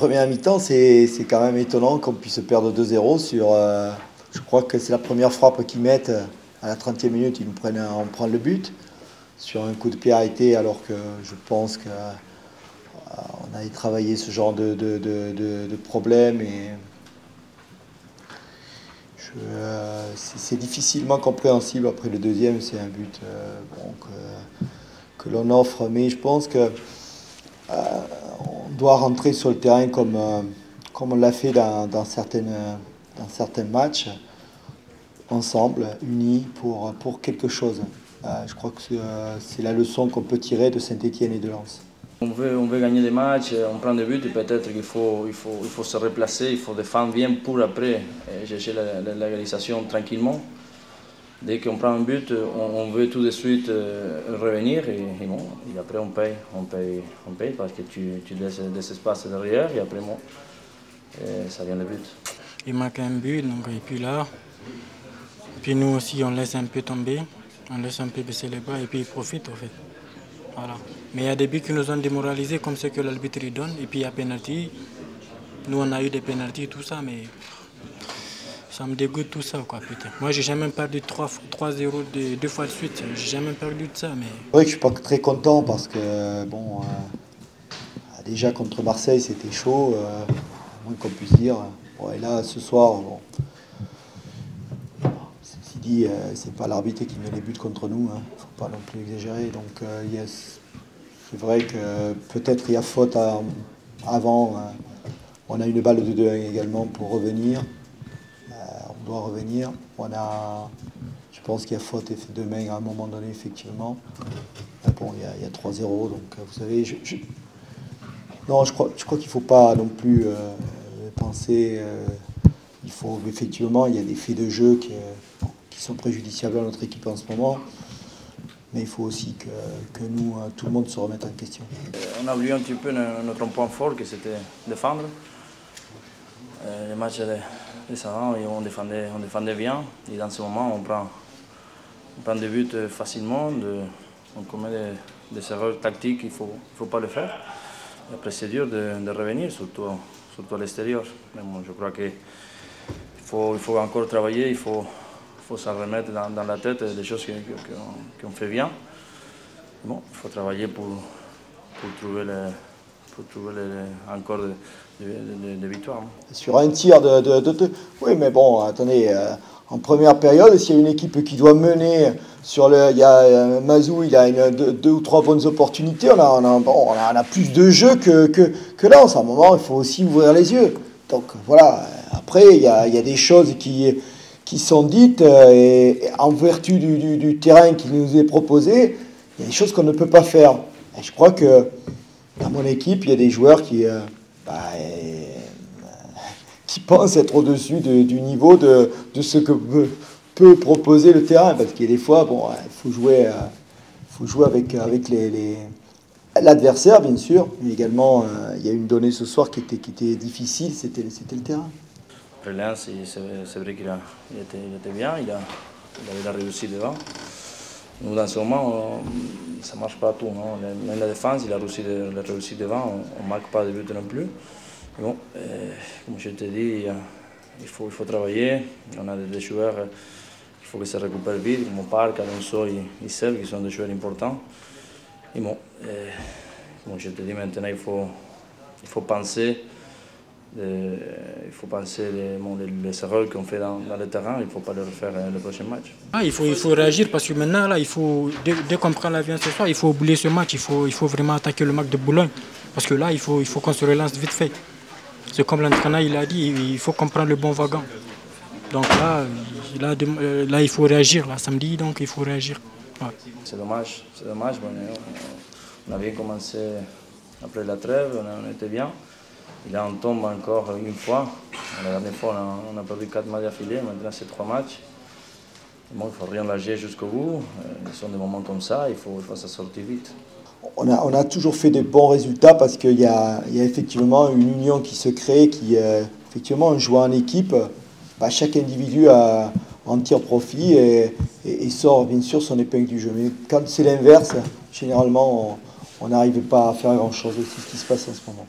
première mi-temps, c'est quand même étonnant qu'on puisse perdre 2-0 sur... je crois que c'est la première frappe qu'ils mettent à la 30e minute, on prend le but sur un coup de pied arrêté, alors que je pense qu'on avait travaillé ce genre de problème et c'est difficilement compréhensible. Après le deuxième, c'est un but que l'on offre, mais je pense que on doit rentrer sur le terrain comme on l'a fait dans certains matchs, ensemble, unis pour quelque chose. Je crois que c'est la leçon qu'on peut tirer de Saint-Étienne et de Lens. On veut gagner des matchs, on prend des buts et peut-être qu'il faut se replacer, il faut défendre bien pour après chercher la réalisation tranquillement. Dès qu'on prend un but, on veut tout de suite revenir et bon, et après on paye parce que tu laisses des espaces derrière et après bon, ça vient le but. Il manque un but, donc, et puis là, puis nous aussi on laisse un peu tomber, on laisse un peu baisser les bras et puis ils profitent en fait. Voilà. Mais il y a des buts qui nous ont démoralisés comme ce que l'arbitre donne et puis il y a pénalty. Nous on a eu des pénaltys et tout ça, mais ça me dégoûte tout ça quoi putain. Moi j'ai jamais perdu 3-0 deux fois de suite, j'ai jamais perdu de ça. Mais... C'est vrai que je suis pas très content parce que bon, déjà contre Marseille c'était chaud, moins qu'on puisse dire. Bon, et là ce soir, bon, ceci dit, c'est pas l'arbitre qui met les buts contre nous, hein. Faut pas non plus exagérer. Donc c'est vrai que peut-être il y a faute avant. On a une balle de 2-1 également pour revenir. On doit revenir. Je pense qu'il y a faute et fait de main à un moment donné, effectivement. Bon, il y a 3-0, donc vous savez, non, je crois qu'il ne faut pas non plus penser. Il faut effectivement, il y a des faits de jeu qui sont préjudiciables à notre équipe en ce moment. Mais il faut aussi que nous, tout le monde se remette en question. On a oublié un petit peu notre point fort, que c'était défendre. Les matchs de avant, on défendait bien. Et dans ce moment, on prend des buts facilement. On commet des erreurs tactiques, il ne faut pas le faire. Et après, c'est dur de revenir, surtout à l'extérieur. Mais bon, je crois qu'il faut encore travailler, il faut s'en remettre dans la tête des choses qu'on fait bien. Bon, il faut travailler pour trouver encore des victoires. Sur un tir oui, mais bon, attendez, en première période, s'il y a une équipe qui doit mener il y a Mazou, il a deux ou trois bonnes opportunités, on a plus de jeu que là. En ce moment, il faut aussi ouvrir les yeux. Donc voilà, après, il y a des choses qui sont dites et en vertu du terrain qui nous est proposé, il y a des choses qu'on ne peut pas faire. Et je crois que dans mon équipe, il y a des joueurs qui pensent être au-dessus du niveau de ce que peut proposer le terrain. Parce qu'il y a des fois, bon, il faut jouer avec l'adversaire, bien sûr. Mais également, il y a une donnée ce soir qui était difficile, c'était le terrain. Après Lens, c'est vrai qu'il était bien, il avait la réussite devant. Nous, dans ce moment, ça ne marche pas tout. Non? Même la défense, il a réussi devant, on ne marque pas de but non plus. Mais bon, comme je te dis, il faut travailler. On a des joueurs, il faut qu'ils se récupèrent vite, comme Park, Alonso et Seb, qui sont des joueurs importants. Et bon, comme je te dis, maintenant, il faut penser. Il faut penser les erreurs qu'on fait dans le terrain, il ne faut pas les refaire le prochain match. Il faut réagir parce que maintenant, là, dès qu'on prend l'avion ce soir, il faut oublier ce match, il faut vraiment attaquer le match de Boulogne. Parce que là, il faut qu'on se relance vite fait. C'est comme l'entraîneur il a dit, il faut qu'on prenne le bon wagon. Donc là, il faut réagir, là, samedi, donc il faut réagir. Ouais. C'est dommage. On a bien commencé après la trêve, on était bien. Et là, on tombe encore une fois. La dernière fois, on a perdu 4 matchs d'affilée. Maintenant, c'est 3 matchs. Bon, il ne faut rien lâcher jusqu'au bout. Ce sont des moments comme ça, il faut s'en sortir vite. On a toujours fait de bons résultats parce qu'il y a effectivement une union qui se crée, effectivement, en jouant en équipe, chaque individu en tire profit et sort bien sûr son épingle du jeu. Mais quand c'est l'inverse, généralement, on n'arrive pas à faire grand-chose. C'est ce qui se passe en ce moment.